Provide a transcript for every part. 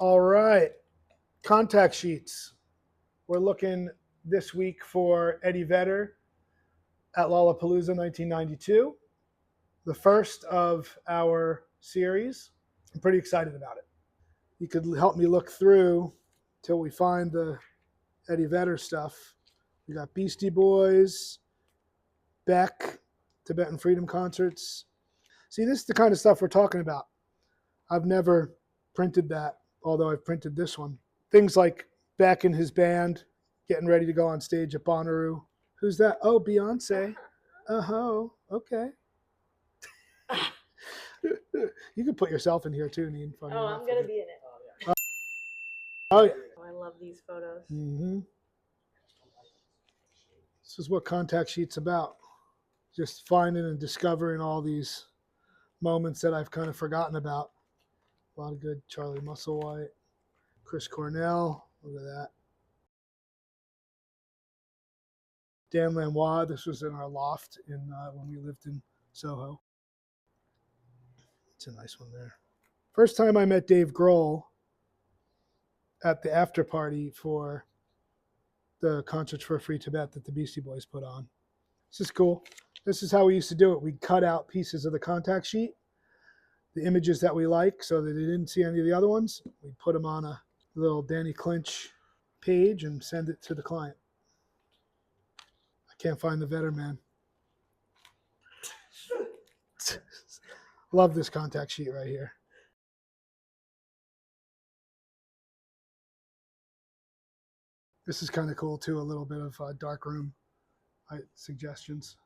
All right, contact sheets. We're looking this week for Eddie Vedder at Lollapalooza 1992, the first of our series. I'm pretty excited about it. You could help me look through till we find the Eddie Vedder stuff. We got Beastie Boys, Beck, Tibetan Freedom Concerts. See, this is the kind of stuff we're talking about. I've never printed that, although I've printed this one. Things like Beck and his band getting ready to go on stage at Bonnaroo. Who's that? Oh, Beyonce. Oh, okay. You can put yourself in here too, Neen. Oh, I'm going to be in it. Oh, yeah. Oh, I love these photos. Mm-hmm. This is what contact sheet's about. Just finding and discovering all these moments that I've kind of forgotten about. A lot of good Charlie Musselwhite, Chris Cornell. Look at that. Dan Lanois. This was in our loft when we lived in Soho. It's a nice one there. First time I met Dave Grohl at the after party for the Concerts for a Free Tibet that the Beastie Boys put on. This is cool. This is how we used to do it. We'd cut out pieces of the contact sheet, the images that we like, so that they didn't see any of the other ones. We'd put them on a little Danny Clinch page and send it to the client. I can't find the Vedder man. Love this contact sheet right here. This is kind of cool too, a little bit of dark room suggestions.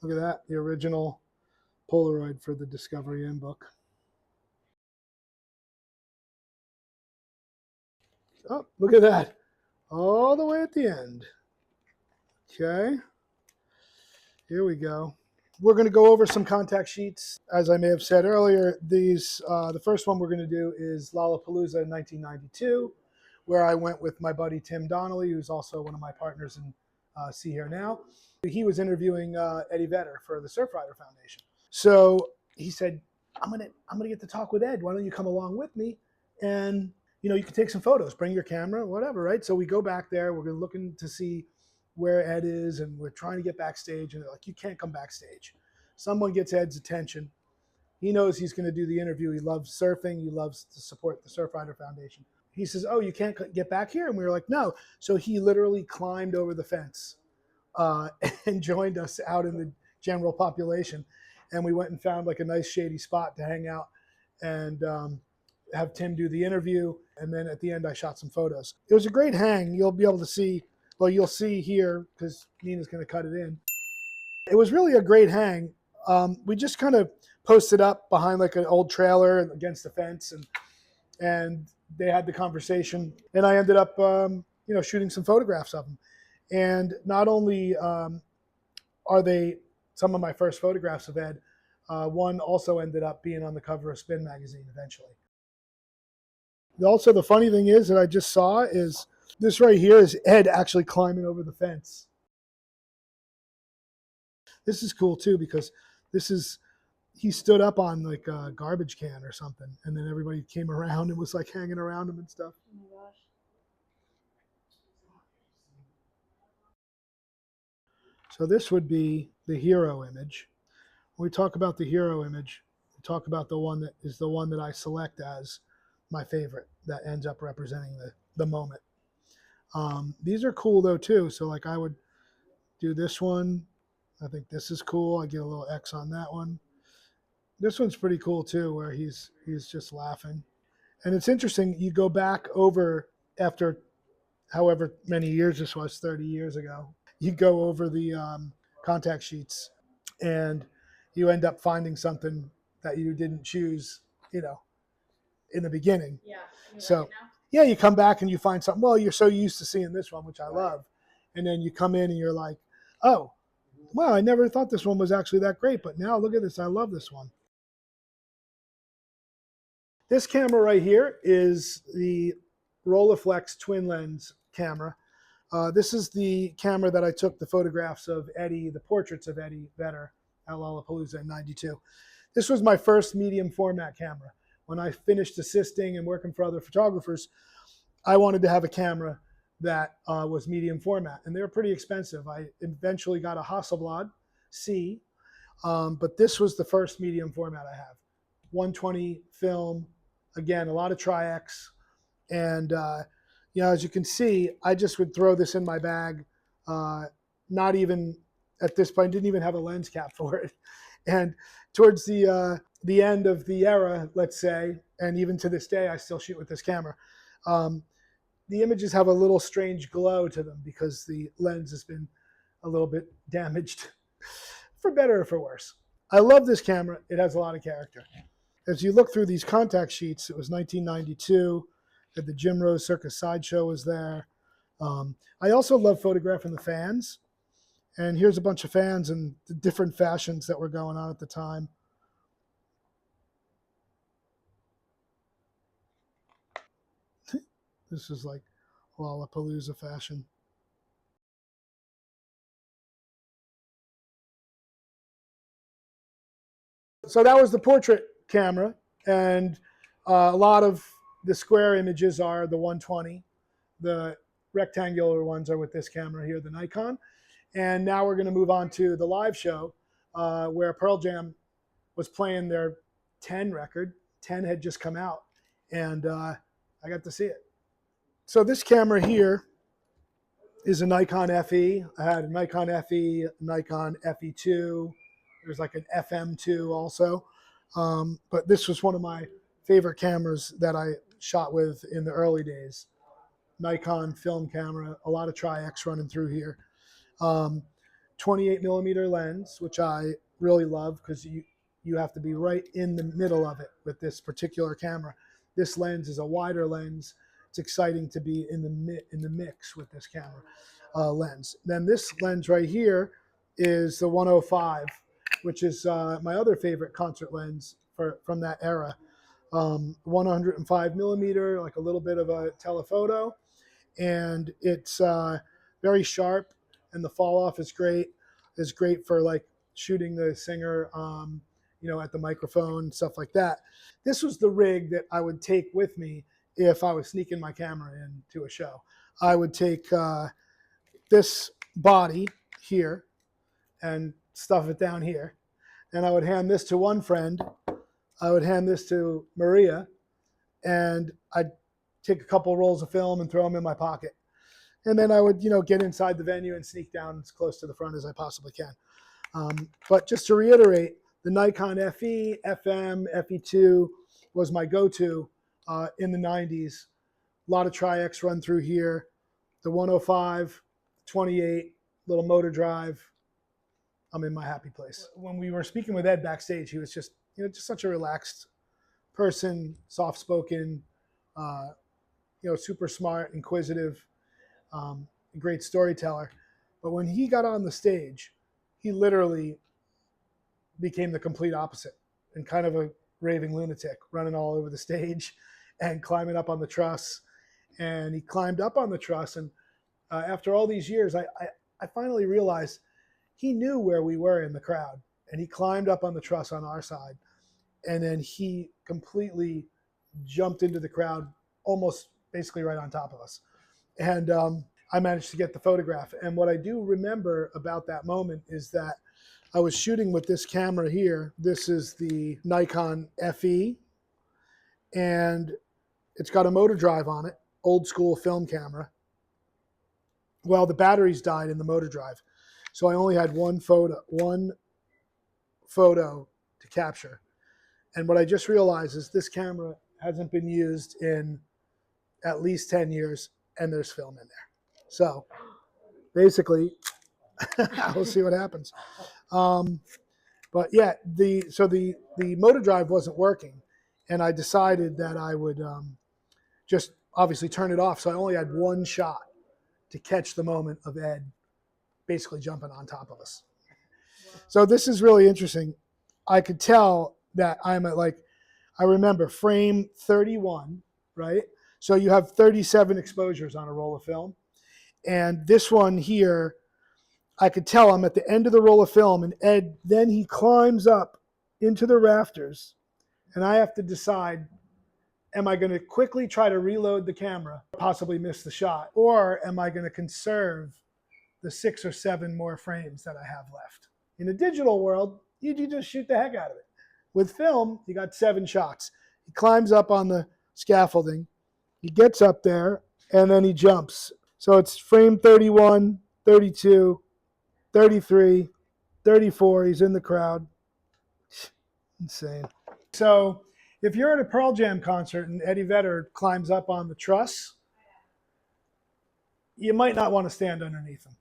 Look at that, the original Polaroid for the Discovery In book. Oh, look at that, all the way at the end. Okay, here we go. We're going to go over some contact sheets. As I may have said earlier, the first one we're going to do is Lollapalooza in 1992, where I went with my buddy Tim Donnelly, who's also one of my partners in See Here Now. He was interviewing Eddie Vedder for the Surfrider Foundation. So he said, I'm gonna get to talk with Ed. Why don't you come along with me? And you can take some photos, bring your camera, whatever, right? So we go back there. We're looking to see where Ed is, and we're trying to get backstage. And they're like, you can't come backstage. Someone gets Ed's attention. He knows he's going to do the interview. He loves surfing. He loves to support the Surfrider Foundation. He says, oh, you can't get back here? And we were like, no. So he literally climbed over the fence and joined us out in the general population. And we went and found like a nice shady spot to hang out and have Tim do the interview. And then at the end, I shot some photos. It was a great hang. You'll be able to see, well, you'll see here because Nina's going to cut it in. It was really a great hang. We just kind of posted up behind like an old trailer against the fence, and they had the conversation, and I ended up shooting some photographs of them. And not only are they some of my first photographs of Ed, one also ended up being on the cover of Spin magazine eventually. Also, the funny thing is that I just saw is this right here is Ed actually climbing over the fence. This is cool too, because he stood up on like a garbage can or something, and then everybody came around and was like hanging around him and stuff. Oh my gosh. So this would be the hero image. When we talk about the hero image, we talk about the one that is the one that I select as my favorite, that ends up representing the moment. These are cool though too. So like I would do this one. I think this is cool. I get a little X on that one. This one's pretty cool too, where he's just laughing. And it's interesting, you go back over after however many years this was, 30 years ago, you go over the contact sheets and you end up finding something that you didn't choose, in the beginning. Yeah. So yeah, you come back and you find something, well, you're so used to seeing this one, which I love. And then you come in and you're like, oh, well, I never thought this one was actually that great, but now look at this. I love this one. This camera right here is the Rolleiflex twin lens camera. This is the camera that I took the photographs of Eddie, the portraits of Eddie Vedder at Lollapalooza in '92. This was my first medium format camera. when I finished assisting and working for other photographers, I wanted to have a camera that was medium format, and they were pretty expensive. I eventually got a Hasselblad C, but this was the first medium format I have. 120 film, again, a lot of Tri-X, and as you can see, I just would throw this in my bag, not even at this point, didn't even have a lens cap for it. And towards the end of the era, let's say, and even to this day, I still shoot with this camera. The images have a little strange glow to them because the lens has been a little bit damaged, for better or for worse. I love this camera. It has a lot of character. As you look through these contact sheets, it was 1992. The Jim Rose Circus Sideshow was there. I also love photographing the fans. And here's a bunch of fans and the different fashions that were going on at the time. This is like Lollapalooza fashion. So that was the portrait camera, and a lot of the square images are the 120. The rectangular ones are with this camera here, the Nikon. And now we're going to move on to the live show where Pearl Jam was playing their 10 record. 10 had just come out, and I got to see it. So this camera here is a Nikon FE. I had a Nikon FE, Nikon FE2. There's like an FM2 also. But this was one of my favorite cameras that I shot with in the early days. Nikon film camera, a lot of Tri-X running through here. 28 millimeter lens, which I really love because you have to be right in the middle of it with this particular camera. This lens is a wider lens. It's exciting to be in the mix with this camera lens. Then this lens right here is the 105, which is my other favorite concert lens from that era. 105 millimeter, like a little bit of a telephoto, and it's very sharp, and the fall off is great. It's great for like shooting the singer, at the microphone, stuff like that. This was the rig that I would take with me if I was sneaking my camera into a show. I would take this body here and stuff it down here. And I would hand this to one friend. I would hand this to Maria, and I'd take a couple rolls of film and throw them in my pocket. And then I would, get inside the venue and sneak down as close to the front as I possibly can. But just to reiterate, the Nikon FE, FM, FE2 was my go-to in the 90s. A lot of Tri-X run through here. The 105, 28, little motor drive. I'm in my happy place. When we were speaking with Ed backstage, he was just such a relaxed person, soft-spoken, super smart, inquisitive, great storyteller. But when he got on the stage, he literally became the complete opposite and kind of a raving lunatic, running all over the stage and climbing up on the truss. And he climbed up on the truss, and after all these years, I finally realized he knew where we were in the crowd, and he climbed up on the truss on our side, and then he completely jumped into the crowd, almost basically right on top of us. And I managed to get the photograph. And what I do remember about that moment is that I was shooting with this camera here. This is the Nikon FE, and it's got a motor drive on it, old school film camera. Well, the batteries died in the motor drive, so I only had one photo to capture. And what I just realized is this camera hasn't been used in at least 10 years, and there's film in there. So basically, we'll see what happens. But yeah, the motor drive wasn't working, and I decided that I would just obviously turn it off. So I only had one shot to catch the moment of Ed basically jumping on top of us. Wow. So this is really interesting. I could tell that I'm at I remember frame 31, right? So you have 37 exposures on a roll of film. And this one here, I could tell I'm at the end of the roll of film, and Ed, then he climbs up into the rafters And I have to decide, am I going to quickly try to reload the camera, possibly miss the shot, or am I going to conserve the 6 or 7 more frames that I have left? In a digital world, you just shoot the heck out of it. With film, you got 7 shots. He climbs up on the scaffolding, he gets up there, and then he jumps. So it's frame 31, 32, 33, 34. He's in the crowd. Insane. So if you're at a Pearl Jam concert and Eddie Vedder climbs up on the truss, you might not want to stand underneath him.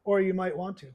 Or you might want to.